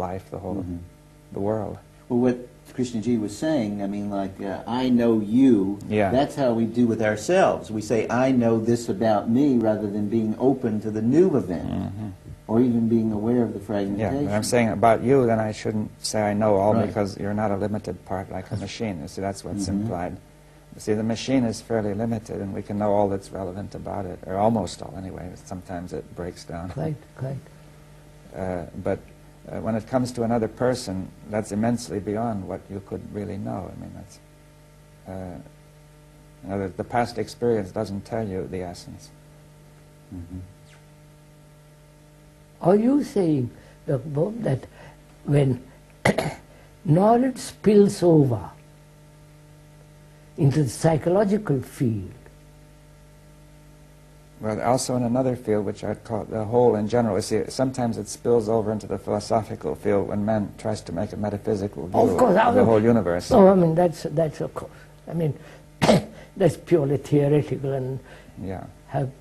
life, the whole, the world. Well, what Krishnaji was saying, I mean, like, I know you, that's how we do with ourselves. We say, I know this about me, rather than being open to the new event, or even being aware of the fragmentation. Yeah, when I'm saying about you, then I shouldn't say I know all, because you're not a limited part like a machine. You see, that's what's implied. You see, the machine is fairly limited, and we can know all that's relevant about it, or almost all anyway. Sometimes it breaks down. Right. But when it comes to another person, that's immensely beyond what you could really know. I mean, that's in other words, the past experience doesn't tell you the essence. Are you saying, Dr. Bohm, that when knowledge spills over into the psychological field? Well, also in another field, which I'd call the whole in general. You see, sometimes it spills over into the philosophical field when man tries to make a metaphysical view of the whole universe. Oh, I mean, that's of course. I mean, that's purely theoretical, and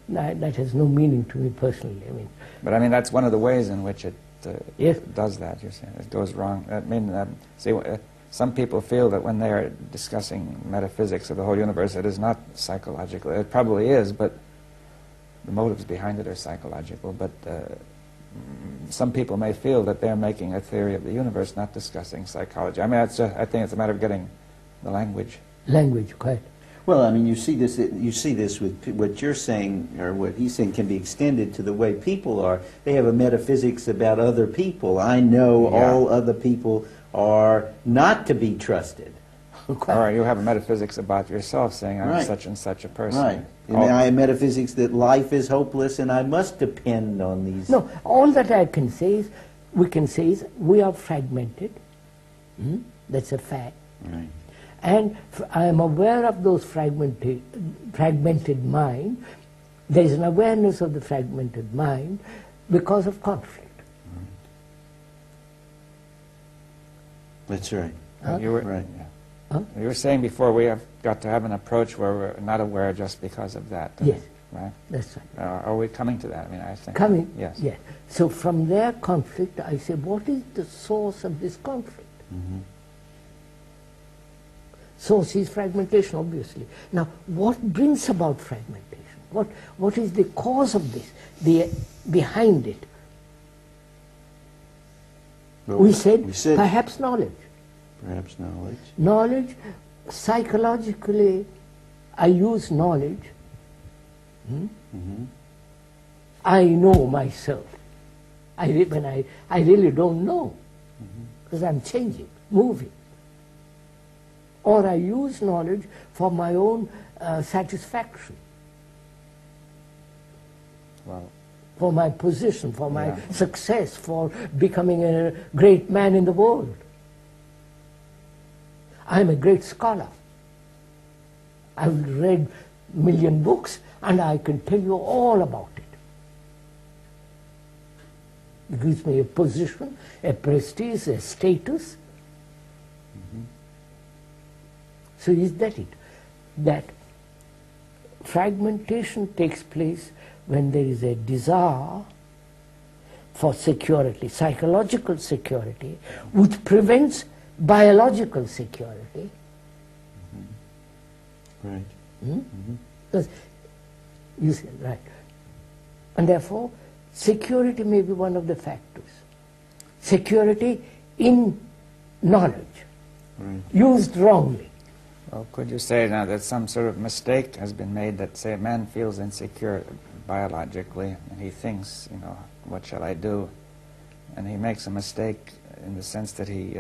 that has no meaning to me personally. I mean, but I mean, that's one of the ways in which it does that. You see, it goes wrong. I mean, some people feel that when they are discussing metaphysics of the whole universe, it is not psychological. It probably is, but the motives behind it are psychological. But some people may feel that they're making a theory of the universe, not discussing psychology. I mean, I think it's a matter of getting the language. Language, quite. Well, I mean, you see this with what you're saying, or what he's saying, can be extended to the way people are. They have a metaphysics about other people. I know all other people are not to be trusted. Or you have a metaphysics about yourself, saying I'm such and such a person. Right. And I have metaphysics that life is hopeless and I must depend on these. No, all that I can say is, we are fragmented. That's a fact. Right. And I am aware of those fragmented mind. There is an awareness of the fragmented mind because of conflict. That's right. You were, right. You were saying before we have got to have an approach where we're not aware just because of that. Yes. Right? That's right. Are we coming to that? I mean, I think. Coming? Yes. Yes. So from their conflict, I say, what is the source of this conflict? Source is fragmentation, obviously. Now, what brings about fragmentation? What is the cause of this, behind it? Well, we said perhaps knowledge. Perhaps knowledge. Knowledge, psychologically, I use knowledge. I know myself. When I really don't know, because I'm changing, moving. Or I use knowledge for my own satisfaction. Wow. For my position, for my success, for becoming a great man in the world. I'm a great scholar. I've read a million books and I can tell you all about it. It gives me a position, a prestige, a status. So is that it? That fragmentation takes place when there is a desire for security, psychological security, which prevents biological security. Right. Because you said, right. And therefore, security may be one of the factors. Security in knowledge, used wrongly. Well, could you say now that some sort of mistake has been made that, say, a man feels insecure biologically, and he thinks, you know, what shall I do? And he makes a mistake in the sense that he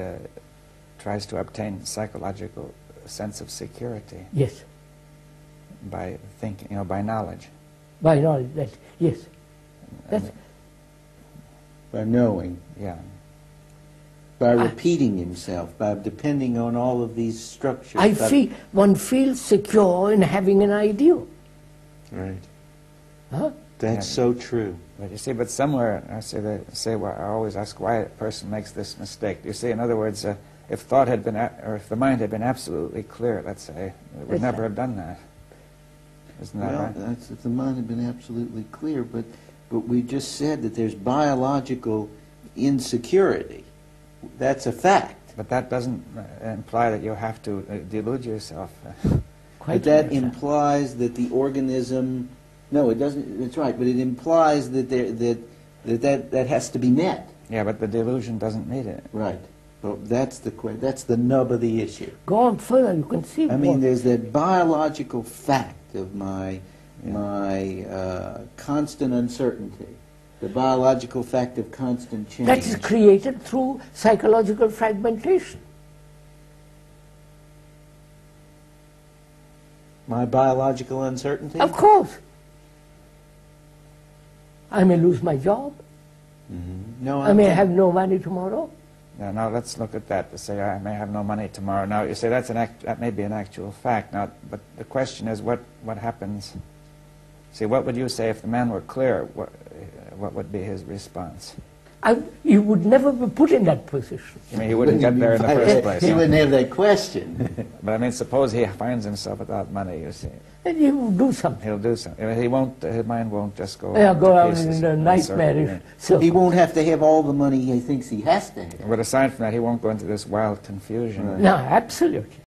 tries to obtain psychological sense of security. Yes. By thinking, you know, by knowledge. By knowledge, that, yes. That's, by knowing. Yeah. By repeating himself, by depending on all of these structures. One feels secure in having an ideal. Right. Huh? That's so true. But you see, but somewhere, I always ask why a person makes this mistake. You see, in other words, if thought had been, or if the mind had been absolutely clear, let's say, it would never have done that. Isn't that right? Well, if the mind had been absolutely clear, but we just said that there's biological insecurity. That's a fact. But that doesn't imply that you have to delude yourself. But that implies that the organism, no, it doesn't, that's right, but it implies that that has to be met. Yeah, but the delusion doesn't meet it. Right. Well, that's the nub of the issue. Go on further, you can see I mean, there's that biological fact of my constant uncertainty, the biological fact of constant change. that is created through psychological fragmentation. My biological uncertainty? Of course. I may lose my job. Mm-hmm. No, I may have no money tomorrow. Yeah, now let's look at that to say I may have no money tomorrow. Now you say that may be an actual fact. Now, but the question is what happens? See, what would you say if the man were clear? What would be his response? You would never be put in that position. You mean he wouldn't get there in the first place? He wouldn't have that question. But I mean, suppose he finds himself without money. You see, And he will do something. he'll do something. I mean, he won't. His mind won't just go. Go to out pieces in a nightmarish circle. He won't have to have all the money he thinks he has to have. But aside from that, he won't go into this wild confusion. No, absolutely.